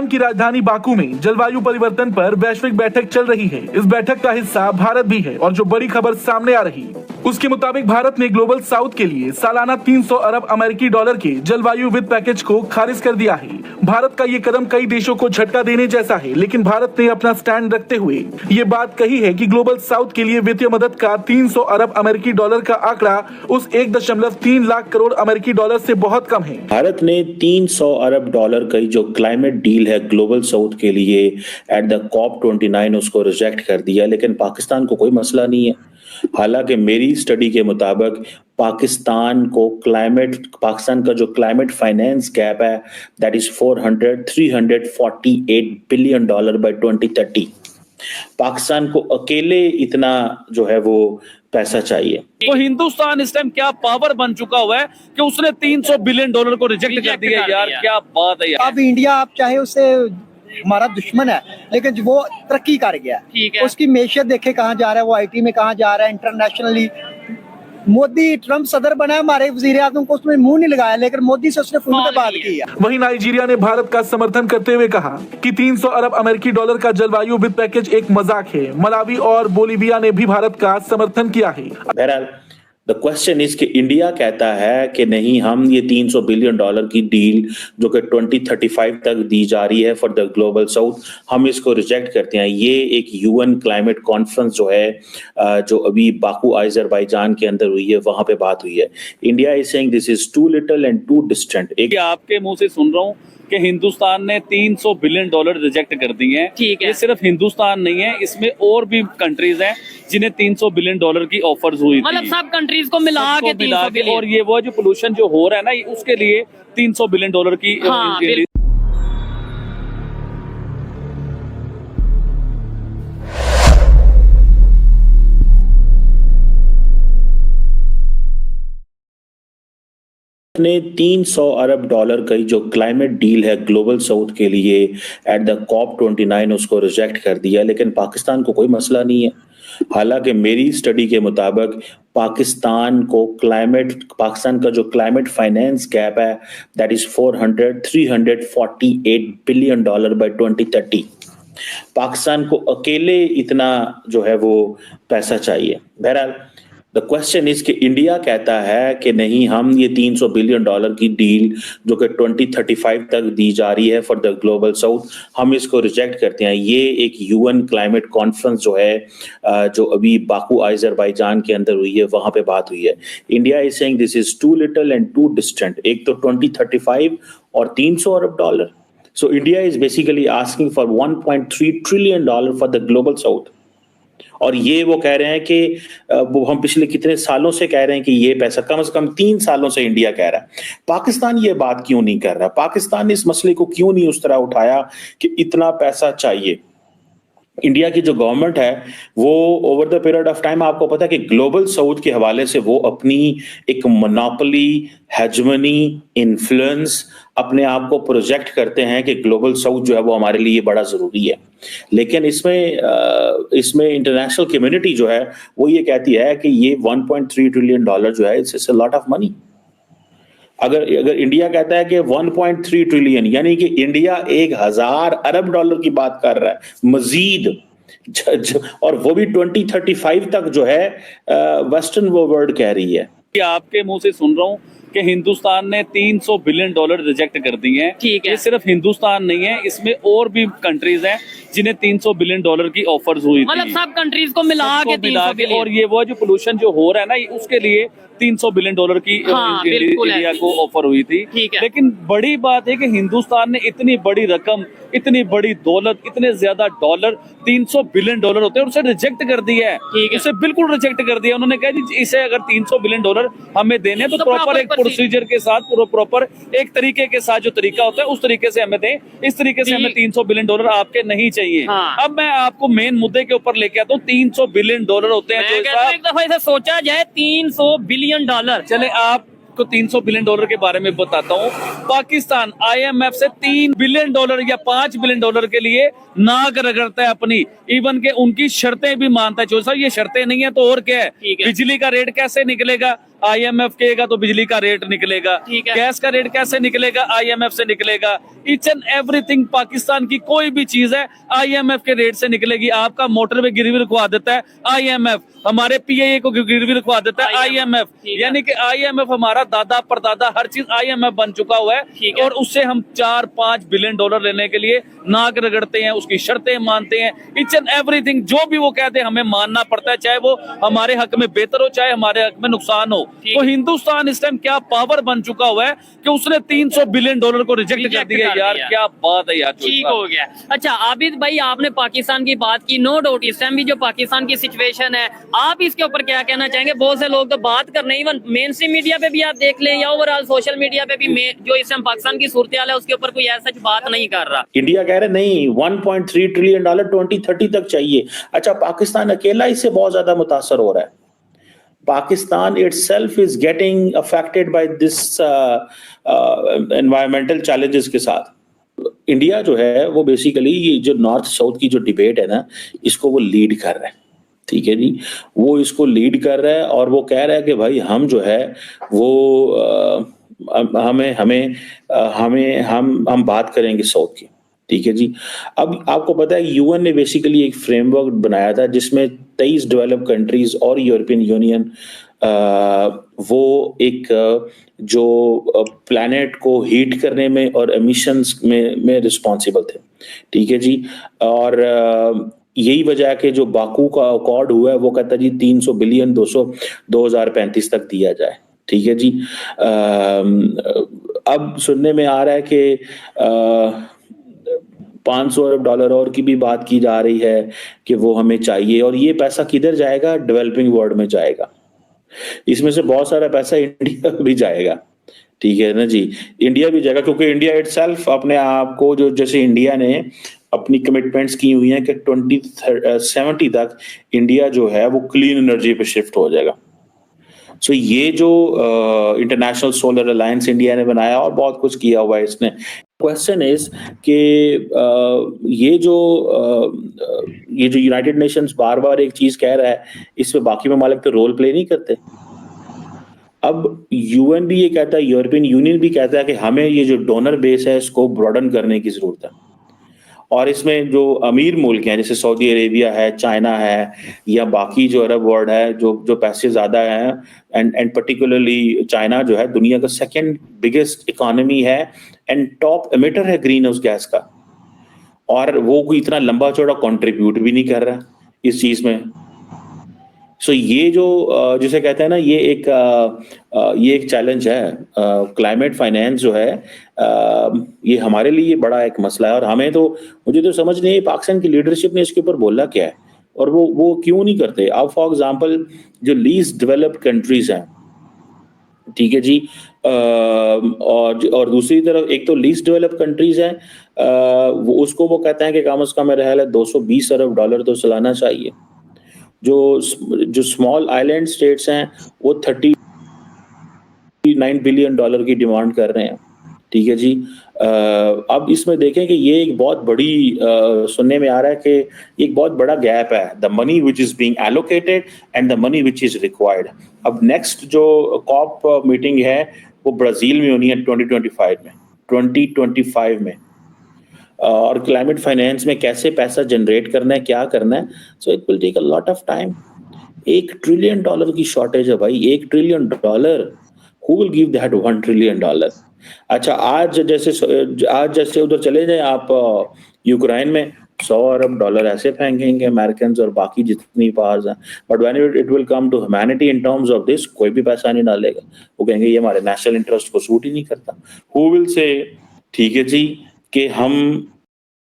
Kyrgyzstan की राजधानी Baku में जलवायु परिवर्तन पर वैश्विक बैठक चल रही है। इस बैठक का हिस्सा भारत भी है और जो बड़ी खबर सामने आ रही उसके मुताबिक भारत ने ग्लोबल साउथ के लिए सालाना 300 अरब अमेरिकी डॉलर के जलवायु वित्त पैकेज को खारिज कर दिया है। भारत का ये कदम कई देशों को झटका देने जैसा है, लेकिन भारत ने अपना स्टैंड रखते हुए ये बात कही है कि ग्लोबल साउथ के लिए वित्तीय मदद का 300 अरब अमेरिकी डॉलर का आंकड़ा उस 1.3 लाख करोड़ अमेरिकी डॉलर से बहुत कम है। भारत ने 300 अरब डॉलर का जो क्लाइमेट डील है ग्लोबल साउथ के लिए एट द COP29 उसको रिजेक्ट कर दिया, लेकिन पाकिस्तान को कोई मसला नहीं है। हालांकि मेरी स्टडी के मुताबिक पाकिस्तान का जो क्लाइमेट फाइनेंस गैप है that is 348 billion dollar by 2030। Pakistan को अकेले इतना जो है वो पैसा चाहिए। तो हिंदुस्तान इस टाइम क्या पावर बन चुका हुआ है कि उसने 300 बिलियन डॉलर को रिजेक्ट कर दिया। यार क्या बात है यार। अब इंडिया आप चाहे उसे हमारा दुश्मन है, लेकिन वो तरक्की कर गया है। उसकी मैशियत देखे कहाँ जा रहा है, वो IT में कहाँ जा रहा है। इंटरनेशनली मोदी ट्रम्प सदर बना है, हमारे वजीर आजम को उसमें मुंह नहीं लगाया, लेकिन मोदी से उसने फोन पे बात की है। वहीं नाइजीरिया ने भारत का समर्थन करते हुए कहा कि 300 अरब अमेरिकी डॉलर का जलवायु वित्त पैकेज एक मजाक है। मलावी और बोलीविया ने भी भारत का समर्थन किया है। बहरहाल द क्वेश्चन इज कि इंडिया कहता है कि नहीं, हम ये 300 बिलियन डॉलर की डील जो कि 2035 तक दी जा रही है फॉर द ग्लोबल साउथ, हम इसको रिजेक्ट करते हैं। ये एक UN क्लाइमेट कॉन्फ्रेंस जो है जो अभी बाकू अजरबैजान के अंदर हुई है, वहां पे बात हुई है। India is saying this is too little and too distant. एक आपके मुंह से सुन रहा हूँ कि हिंदुस्तान ने 300 बिलियन डॉलर रिजेक्ट कर दिए हैं। ये सिर्फ हिंदुस्तान नहीं है, इसमें और भी कंट्रीज हैं जिन्हें 300 बिलियन डॉलर की ऑफर्स हुई, मतलब सब कंट्रीज को मिला के 300 बिलियन। और ये वो जो पोल्यूशन जो हो रहा है ना, उसके लिए 300 बिलियन डॉलर की ने 300 अरब डॉलर का जो क्लाइमेट डील है ग्लोबल साउथ के लिए एट द COP29 उसको रिजेक्ट कर दिया, लेकिन पाकिस्तान को कोई मसला नहीं है। हालांकि मेरी स्टडी के मुताबिक पाकिस्तान का जो क्लाइमेट फाइनेंस गैप है that is 348 billion dollar by 2030। Pakistan को अकेले इतना जो है वो पैसा चाहिए। बहरहाल द क्वेश्चन इज कि इंडिया कहता है कि नहीं, हम ये 300 बिलियन डॉलर की डील जो कि 2035 तक दी जा रही है फॉर द ग्लोबल साउथ, हम इसको रिजेक्ट करते हैं। ये एक UN क्लाइमेट कॉन्फ्रेंस जो है जो अभी बाकू अजरबैजान के अंदर हुई है, वहां पे बात हुई है। India is saying this is too little and too distant. एक तो 2035 और 300 अरब dollar. So India is basically asking for 1.3 trillion dollar for the global south. और ये वो कह रहे हैं कि वो हम पिछले कितने सालों से कह रहे हैं कि ये पैसा कम से कम 3 सालों से इंडिया कह रहा है। पाकिस्तान ये बात क्यों नहीं कर रहा? पाकिस्तान ने इस मसले को क्यों नहीं उस तरह उठाया कि इतना पैसा चाहिए? इंडिया की जो गवर्नमेंट है वो over the period of time, आपको पता है कि ग्लोबल साउथ के हवाले से वो अपनी एक मोनोपोली, हेजमनी, इन्फ्लुएंस अपने आप को प्रोजेक्ट करते हैं कि ग्लोबल साउथ जो है वो हमारे लिए बड़ा जरूरी है। लेकिन इसमें इंटरनेशनल कम्युनिटी जो है वो ये कहती है कि ये 1.3 ट्रिलियन डॉलर जो है it's a lot of money. अगर इंडिया कहता है कि 1.3 ट्रिलियन यानी कि इंडिया 1000 अरब डॉलर की बात कर रहा है मजीद, और वो भी 2035 तक जो है वेस्टर्न वर्ल्ड कह रही है। आपके मुंह से सुन रहा हूँ कि हिंदुस्तान ने 300 बिलियन डॉलर रिजेक्ट कर दिए हैं। ये सिर्फ हिंदुस्तान नहीं है, इसमें और भी कंट्रीज हैं जिन्हें 300 बिलियन डॉलर की ऑफर्स हुई, मतलब सब कंट्रीज को मिला के 300 बिलियन। और ये वो जो पोल्यूशन जो हो रहा है ना, उसके लिए 300 बिलियन डॉलर की इंडिया को ऑफर हुई थी। लेकिन बड़ी बात है कि हिंदुस्तान ने इतनी बड़ी रकम, इतनी बड़ी दौलत, इतने ज्यादा डॉलर, 300 बिलियन डॉलर होते हैं, उसे रिजेक्ट कर दिया है। उसे बिल्कुल रिजेक्ट कर दिया। उन्होंने कहा जी इसे अगर 300 बिलियन डॉलर हमें देने तो प्रॉपर एक प्रोसीजर के साथ, प्रॉपर एक तरीके के साथ जो तरीका होता है उस तरीके से हमें दें। इस तरीके से हमें 300 बिलियन डॉलर आपके नहीं चाहिए। अब मैं आपको मेन मुद्दे के ऊपर लेके आता हूँ। 300 बिलियन डॉलर होते हैं, एक दफा इसे सोचा जाए 300 बिलियन डॉलर। चले आपको 300 बिलियन डॉलर के बारे में बताता हूँ। पाकिस्तान IMF से 3 बिलियन डॉलर या 5 बिलियन डॉलर के लिए नाक रगड़ता है अपनी, इवन के उनकी शर्तें भी मानता है। जो सर ये शर्तें नहीं है तो और क्या है? बिजली का रेट कैसे निकलेगा? IMF कहेगा तो बिजली का रेट निकलेगा, गैस का रेट कैसे निकलेगा, IMF से निकलेगा। ईच एंड एवरीथिंग पाकिस्तान की कोई भी चीज है IMF के रेट से निकलेगी। आपका मोटर पे गिरवी रखवा देता है IMF, हमारे PIA को गिरवी रखवा देता है IMF, यानी कि IMF हमारा दादा परदादा हर चीज IMF बन चुका हुआ है। और उससे हम 4-5 बिलियन डॉलर लेने के लिए नाक रगड़ते हैं, उसकी शर्तें मानते हैं, ईच एंड एवरीथिंग जो भी वो कहते हैं हमें मानना पड़ता है, चाहे वो हमारे हक में बेहतर हो चाहे हमारे हक में नुकसान हो। तो हिंदुस्तान इस टाइम क्या पावर बन चुका हुआ है कि उसने 300 बिलियन डॉलर को रिजेक्ट कर दिया। यार क्या बात है यार, ठीक हो गया। अच्छा आबिद भाई, आपने पाकिस्तान की बात की, नो डाउट इस टाइम भी जो पाकिस्तान की सिचुएशन है, आप इसके ऊपर क्या कहना चाहेंगे? बहुत से लोग तो बात कर रहे हैं, इवन मेन स्ट्रीम मीडिया पे भी आप देख लें या ओवरऑल सोशल मीडिया पे भी जो इस टाइम पाकिस्तान की सूरत हाल है उसके ऊपर कोई ऐसा बात नहीं कर रहा। इंडिया कह रहे नहीं 1.3 ट्रिलियन डॉलर 2030 तक चाहिए। अच्छा, पाकिस्तान अकेला इससे बहुत ज्यादा मुतासर हो रहा है। Pakistan itself is getting affected by this environmental challenges के साथ। इंडिया जो है वो बेसिकली ये जो नॉर्थ साउथ की जो डिबेट है ना, इसको वो लीड कर रहा है, ठीक है जी, वो इसको लीड कर रहा है और वो कह रहा है कि भाई हम जो है वो हम बात करेंगे साउथ की, ठीक है जी। अब आपको पता है यूएन ने बेसिकली एक फ्रेमवर्क बनाया था जिसमें 23 डेवलप कंट्रीज और यूरोपियन यूनियन वो एक जो प्लैनेट को हीट करने में और एमिशंस में रिस्पॉन्सिबल थे, ठीक है जी। और यही वजह है कि जो बाकू का अकॉर्ड हुआ है वो कहता है जी 300 बिलियन 2035 तक दिया जाए, ठीक है जी। अब सुनने में आ रहा है कि 500 अरब डॉलर और की भी बात की जा रही है कि वो हमें चाहिए, और ये पैसा किधर जाएगा? डेवलपिंग वर्ल्ड में जाएगा। इसमें से बहुत सारा पैसा इंडिया भी जाएगा, ठीक है ना जी, इंडिया भी जाएगा, क्योंकि इंडिया इटसेल्फ अपने आप को जो जैसे इंडिया ने अपनी कमिटमेंट्स की हुई हैं कि 2070 तक इंडिया जो है वो क्लीन एनर्जी पे शिफ्ट हो जाएगा। सो ये जो इंटरनेशनल सोलर अलायंस इंडिया ने बनाया और बहुत कुछ किया हुआ है इसने। क्वेश्चन इज कि ये जो यूनाइटेड नेशंस बार बार एक चीज कह रहा है, इस पे बाकी ममालिक तो रोल प्ले नहीं करते। अब यूएन भी ये कहता है, यूरोपियन यूनियन भी कहता है कि हमें ये जो डोनर बेस है इसको ब्रॉडन करने की जरूरत है, और इसमें जो अमीर मुल्क हैं जैसे सऊदी अरेबिया है, चाइना है, या बाकी जो अरब वर्ल्ड है जो पैसे ज्यादा हैं, एंड पर्टिकुलरली चाइना जो है दुनिया का सेकंड बिगेस्ट इकोनॉमी है एंड टॉप एमिटर है ग्रीन हाउस गैस का, और वो कोई इतना लंबा चौड़ा कंट्रीब्यूट भी नहीं कर रहा इस चीज में। सो ये जो जिसे कहते हैं ना, ये एक चैलेंज है। क्लाइमेट फाइनेंस जो है ये हमारे लिए बड़ा एक मसला है, और हमें तो मुझे तो समझ नहीं है पाकिस्तान की लीडरशिप ने इसके ऊपर बोला क्या है और वो क्यों नहीं करते। अब फॉर एग्जांपल जो लीस्ट डेवलप्ड कंट्रीज हैं, ठीक है जी, और दूसरी तरफ एक तो लीस्ट डेवलप्ड कंट्रीज हैं, वो कहते हैं कि कम से कम मेरा ख्याल है 220 अरब डॉलर तो सालाना चाहिए। जो स्मॉल आइलैंड स्टेट्स हैं वो 39 बिलियन डॉलर की डिमांड कर रहे हैं, ठीक है जी। अब इसमें देखें कि ये एक बहुत बड़ी सुनने में आ रहा है कि एक बहुत बड़ा गैप है, the money which is being allocated and the money which is required. अब नेक्स्ट जो कॉप मीटिंग है वो ब्राजील में होनी है 2025 में, और क्लाइमेट फाइनेंस में कैसे पैसा जनरेट करना है, क्या करना है, so it will take a lot of time. $1 trillion की शॉर्टेज है भाई, $1 trillion, who will give that $1 trillion? अच्छा, आज जैसे उधर चले जाए आप यूक्रेन में, $100 अरब ऐसे फेंकेंगे अमेरिकन और बाकी जितनी पावर्स हैं, but when it will come to humanity in terms of this, कोई भी पैसा नहीं डालेगा। वो कहेंगे ये हमारे नेशनल इंटरेस्ट को सूट ही नहीं करता। हु विल से ठीक है जी कि हम